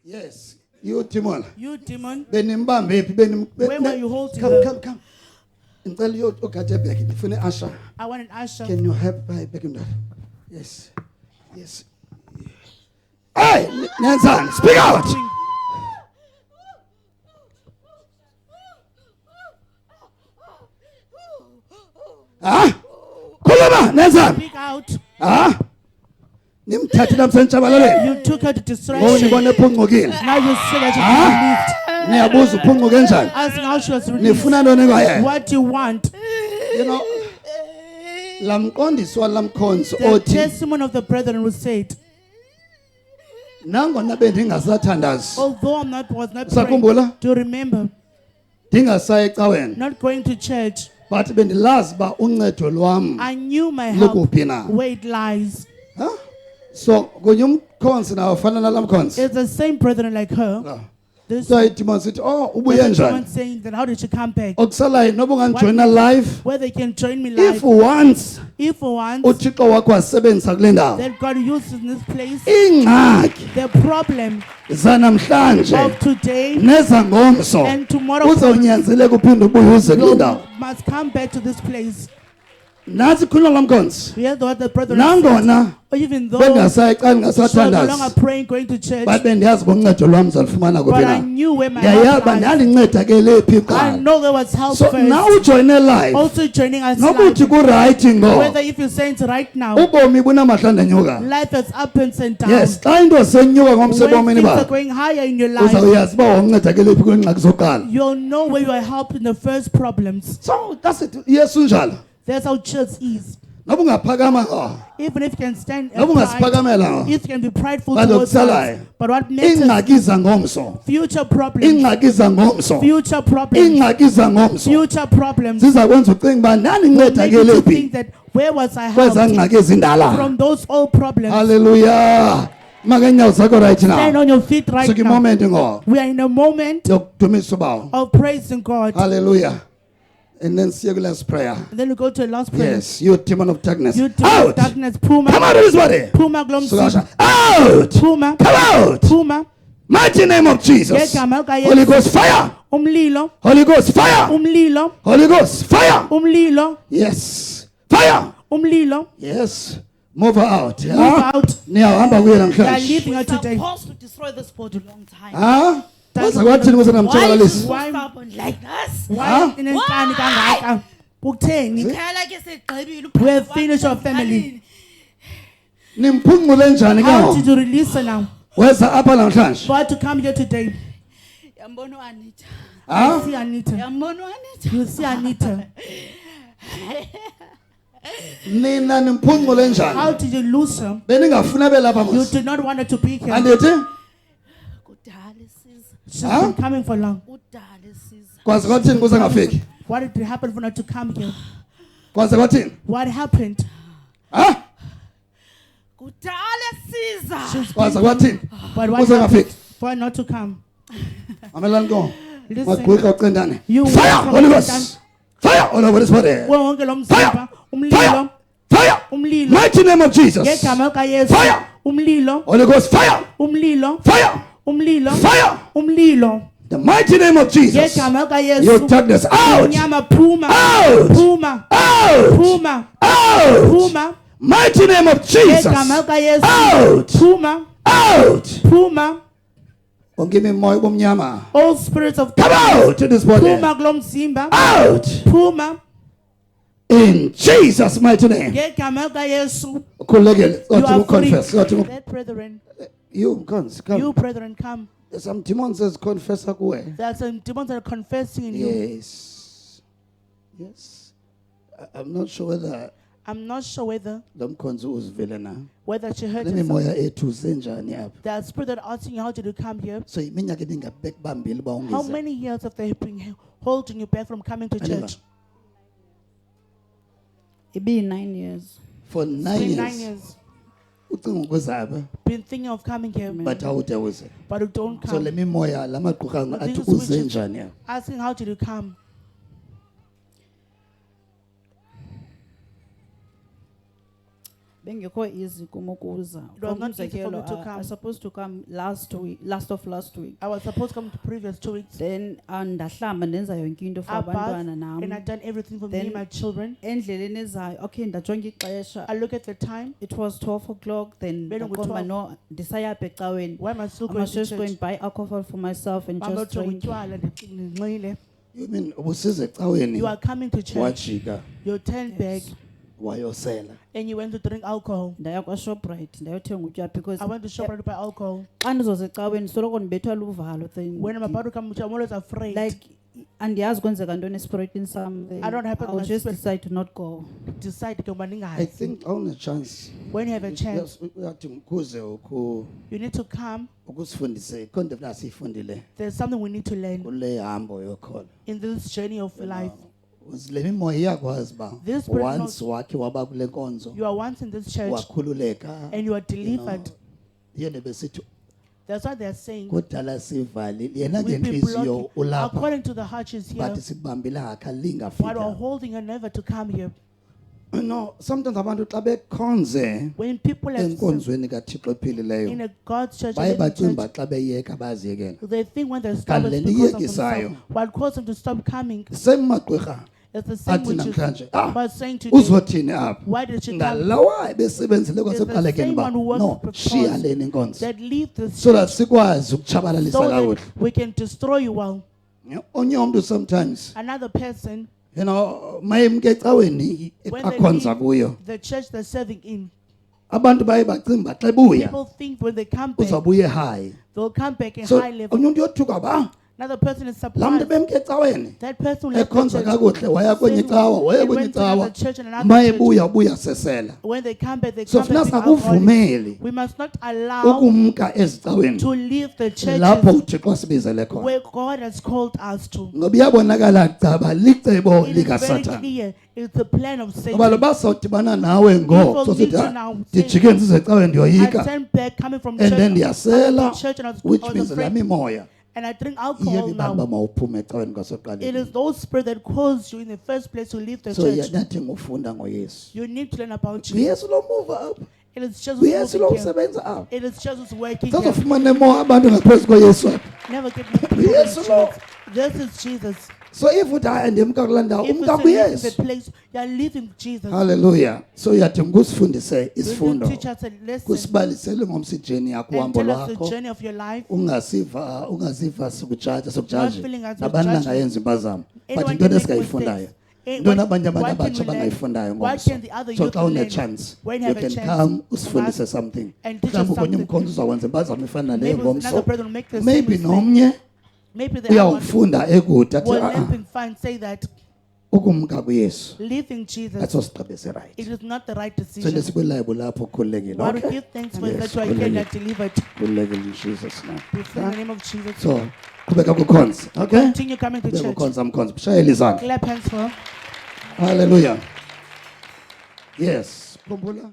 Yes. You demon. You demon. Benimbambe phi Where were you holding Come, her? come. Ngicela uyogada back. Ngifuna usher. I want an usher. Can you help by back in that? Yes. Yes. Hey, Nansan, speak out. Khuluma, Nansan. Speak out. Nimthathe namsentshabalaleni. You took her to distraction. Ngibona ephungukile. Now you see that she's released. Niyabuza uphunguke kanjani? Asking how she was released. Nifuna ntoni kwaye? What do you want? You know, lamqondiswa lamkhonzo The othi testimony of the brethren was said, nangona bendingasathandazi although was not Usakhumbula? praying, to remember, ndingasayi ecaweni not going to church, but bendilazi uba uncedo lwam I knew my help, lukuphi na. where it lies. So kunye umkhonzi nawo ufana nalamkhonzi. It's the same brethren like her. This So idimon sithi ubuye someone njani? saying that how did she come back? Okusalayo noba ungandijoyina live Where they can join me if live. once If for once uthixo wakho wasebenzisa kule ndawo. that God uses in this place, Ingxaki the problem zanamhlanje of today nezangomso and tomorrow uzawunyanzeleka uphinde ubuye uze kule you ndawo. must come back to this place. Nathi khuluma lamkhonzi. Here's what the brethren said. Nangona Even though bengasayi xa she was no longer ndingasathandazi. praying, going to church, But bendiyazi boncedo lwam zalufumana kuphi but I na. knew where my Ndiyayazi help uba lies. ndandinceda ke lephi I kuqala. know there was help So now first. ujoyine live. Also joining us Nokuthi live. kurayithi ngo. Whether if you're saying it right now, Ubomi bunamahla ndanyuka. life is up and down. Yes, xa into senyuka When ngomsebomini things are bakho. going higher in your life, Uzawuyazi uba wanceda ke lephi kule ngxaki zokuqala. you'll know where you are helped in the first problems. So that's it. Yesu njalo. That's how church is. Noba ungaphakama ngo. Even if you can stand Noba upright, ungasiphakamela ngo. if you can be prideful But towards okusalayo, us. But what matters, Ingxaki zangomso. future problems, Ingxaki zangomso. future problems, Ingxaki zangomso. future problems, Zizakwenza ucinga uba ndandinceda make ke you to lephi think that where was I kweza helped ngxaki ezindala. from those old problems. Hallelujah. Makenyawo zakho right Stand now. on your feet right Suka now. moment ngo. We are in a moment Yokudumisa ubawo. of praising God. Hallelujah. And then see last prayer. And then we go to a last prayer. Yes, you demon of darkness. You demon Out. of darkness, Puma, Come out of this body. Puma, Glom, Sugasha. Out. Puma, Come out. Puma, Mighty name of Jesus. Ngegama lika Yesu. Holy Ghost fire. Umlilo, Holy Ghost fire. umlilo, Holy Ghost fire. umlilo, Yes. Fire. umlilo. Yes. Move her out. Move out. Niyahamba kuye They are namhlanje. leaving her We're today. supposed to destroy this body a long time. Ah? That's Waza kwathini kuze Why is namtshabalalisi? it Why- so stubborn like this? Why inenkani kangaka? Kutheni? Khaya ke segqibile We have uphakathi finished our kwakho family. Nimphungule njani How ke did ngo? you release her now? Weza apha namhlanje. For her to come here today. Yambona uAnita. Ah? You see Anita. Yambona uAnita. You see Anita. Nina nimphungule njani? How did you lose her? Beningafuna belapha You mos. did not want her to be here. Andithi? Kudala siza. She's been coming for long. Kudala siza. Kwaze kwathini kuze ngafiki? What did happen for her to come here? Kwaze kwathini? What happened? Ah? Kudala siza. She's Kwaze been, kwathini? but what Kuze happened ngafiki? for her not to come? Amelani ko. Listen. Magqwika ucendane. You Fire, went from Holy the Ghost. Fire all over this body. Wonke lo Fire. mzimba, umlilo, Fire. Fire. umlilo. Mighty name of Jesus. Ngegama lika Yesu. Fire. Umlilo, Holy Ghost fire. umlilo, Fire. umlilo, Fire. umlilo. The mighty name of Jesus. Ngegama lika Your Yesu. darkness out. Unyama phuma. Out. Phuma. Out. Phuma. Out. Phuma. Mighty name of Jesus. Ngegama lika Yesu. Out. Phuma. Out. Phuma. Ongime moya bomnyama. All spirits of Come out to this body. Phuma kulo mzimba. Out. Phuma. In Jesus' mighty name. Ngegama lika Yesu. Khulekele. You are free. Confess. Let brethren, You come. you brethren come. Some demons says confess kuwe. There are some demons that are confessing in you. Yes. Yes. I'm not sure whether I'm not sure whether lomkhonzi uzivele na. she heard Le herself. mimoya ethu zenjani apha? There are spirits that are asking you, how did you come here? So iminyaka ebingabekubambile uba How ungize. many years have they been holding you back from coming to Aneva. church? It be 9 years. For It's 9 been years. 9 years. Ucinga ukuzapha Been thinking of coming here, but awude uze. but you don't So le come. mimoya lamaqhuqanga But athi these uze witches- njani apha? Asking, how did you come? bengekho easy kum ukuza. It was not easy for me Umzekelo, to I come. was supposed to come last of last week. I was supposed to come to previous 2 weeks. Then ndahlamba ndenza yonke into for I bathed abantwana and nam. I've done everything for me Then- and my children. Endleleni ezayo, okay, ndajonga ixesha. I look at the time. It was 12 o'clock. Then Bele ndaqonda ngu-12. no ndisayapha ecaweni. Why am I still I going must to just go church? and buy alcohol for myself and Mama, just drink. utywala, ndinxile. You mean ubusize ecaweni You are coming to church. wajika You turn back Yes. wayosela? and you went to drink alcohol. Ndaya kwaShoprite ndayothenga utywala because I went to shop to buy alcohol. xa ndizoza ecaweni soloko ndibethwa luvalo. Then When I'm about to come to church, I'm always afraid. like andiyazi kwenzeka ntoni espiritini sam. Then I don't have it I'll on my just spirit. decide to not go. Decide to come I think on a chance when you have a chance, uyathi ukuze you need to come. ukusifundise konke nasifundile There's something we need to learn kule hambo yokholo. in this journey of life. Le mimoya iyakwazi ba This spirit once wakhe waba kule nkonzo You are once in this church wakhululeka and you are delivered. yena besithi That's what they're saying. kudala sivali yena We be ngenhliziyo blocking. ulapha According to the hearts here, bathi sikubambile akha but we're lingafika. holding her never to come here. No, sometimes abantu xa bekhonze When people have enkonzweni kaThixo in ephilileyo a God's church, baye a living bacimba church, xa beyeka baziyekela. they think when they stop Kanti it's le because of niyekisayo. themselves. What caused them to stop coming Semagqwirha is the same athi which is namhlanje but saying today, uzothini apha why did she come? ngalawa ebesebenzile It's the kwasekuqalekeni same ba one who works no with shiya purpose. leni inkonzo That leave this so that church sikwazi ukutshabalalisa so kakuhle. that we can destroy you all. Onye umuntu sometimes Another person, mayemke ecaweni when they akhonza kuyo leave the church they're serving in, abantu baye bacimba xa buya people think when they come back, uzabuye high. they'll come back in So high level. onye umuntu yothuka ba Another person is laa muntu surprised. bemke ecaweni That person left the ekhonza church. kakuhle waya kwenye Said icawa waya they kwenye went to another icawa church and another maye church. buya ubuya sesela. When they come back, they So come funa back. being alcoholics. sakuvumeli We must not allow ukumka ezicaweni to leave the lapho churches uThixo asibizele khona. where God has called us to. Ngoba iyabonakala caba licebo It is very likaSathane. clear. It's the plan of Ngoba lo Satan. basawudibana nawe ngo People so need sithi to now dijike ndize ecaweni I ndiyoyika turned back coming from and church, then coming ndiyasela from church and I which was means la afraid. mimoya And I drink iyeke alcohol ibamba now. mawuphume ecaweni It ngasoqaleni. is those spirits that caused you in the first place to leave the So church. nathi ngufunda ngoYesu. You need to learn about you. uYesu lo move up. It is Jesus uYesu lo working here. usebenza up. It is Jesus working here. Sazofumana mo abantu ngaphezu koYesu apha. Never get people Yes, in Lord. church. This is Jesus. So if uthi hayi ndimka kulaa ndawo If umka it's leaving the kuYesu. place, you are leaving Jesus. Hallelujah. So uyadinga usifundise You can isifundo. teach us a lesson Kusibalisele ngomsijeni yakho and uhambo tell us the lwakho. journey of your life. Ungaziva sikujaji feeling as nabani judging. nangayenza impazamo but Anyone intoni can make esingayifundayo mistakes. Eh, intoni what- abanye abantu what can abatsha we learn? bangayifundayo What ngomso can the other so youth xa learn? une-chance When you you have a can chance come to usifundise ask something and teach us mhlawumbi konye something. umkhonzo uzawwenza impazamo efana Maybe leyo another ngomso brother will make the same maybe mistake. nomnye Maybe the other one uyawufunda ekude athi will "Ah, limping fine say that ukumka kuyesu leaving Jesus, atso sigqibo esirayithi it is not the right so decision. lesikwilayibhu lapho ukhululekile Why we okay give thanks for Yes, that you are here and are khululekile. delivered. khululekile in jesus name We pray in the name of Jesus. so qhubeka kukhonza okay Continue coming to qhubeka church. kukhonza mkhonza mshayele izandla Clap hands for her. hallelujah yes khumbula